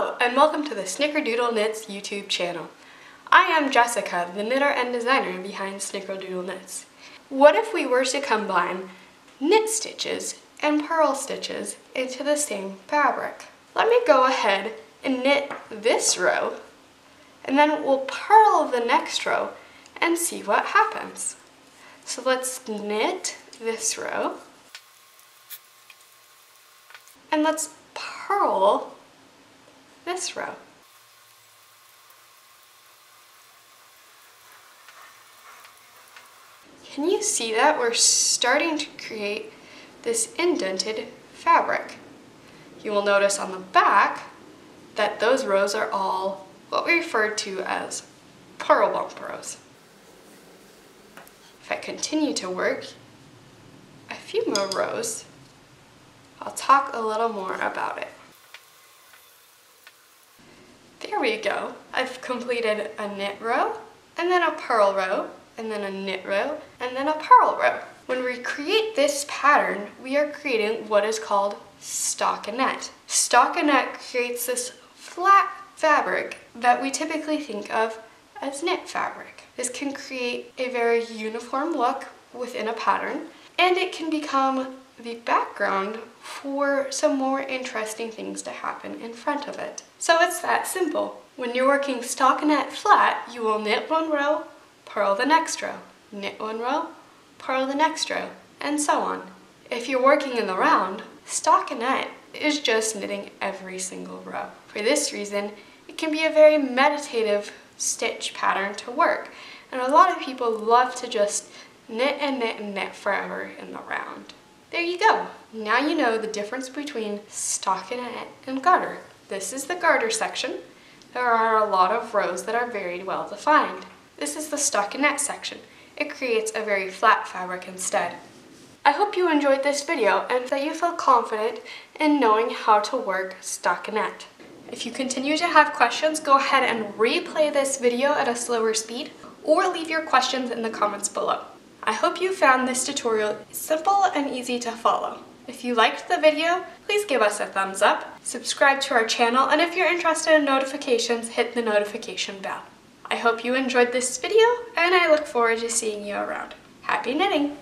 Hello, and welcome to the Snickerdoodle Knits YouTube channel. I am Jessica, the knitter and designer behind Snickerdoodle Knits. What if we were to combine knit stitches and purl stitches into the same fabric? Let me go ahead and knit this row, and then we'll purl the next row and see what happens. So let's knit this row, and let's purl this row. Can you see that? We're starting to create this indented fabric. You will notice on the back that those rows are all what we refer to as purl bump rows. If I continue to work a few more rows, I'll talk a little more about it. There we go. I've completed a knit row, and then a purl row, and then a knit row, and then a purl row. When we create this pattern, we are creating what is called stockinette. Stockinette creates this flat fabric that we typically think of as knit fabric. This can create a very uniform look within a pattern, and it can become the background for some more interesting things to happen in front of it. So it's that simple. When you're working stockinette flat, you will knit one row, purl the next row, knit one row, purl the next row, and so on. If you're working in the round, stockinette is just knitting every single row. For this reason, it can be a very meditative stitch pattern to work, and a lot of people love to just knit and knit and knit forever in the round. There you go. Now you know the difference between stockinette and garter. This is the garter section. There are a lot of rows that are very well defined. This is the stockinette section. It creates a very flat fabric instead. I hope you enjoyed this video and that you feel confident in knowing how to work stockinette. If you continue to have questions, go ahead and replay this video at a slower speed or leave your questions in the comments below. I hope you found this tutorial simple and easy to follow. If you liked the video, please give us a thumbs up, subscribe to our channel, and if you're interested in notifications, hit the notification bell. I hope you enjoyed this video, and I look forward to seeing you around. Happy knitting!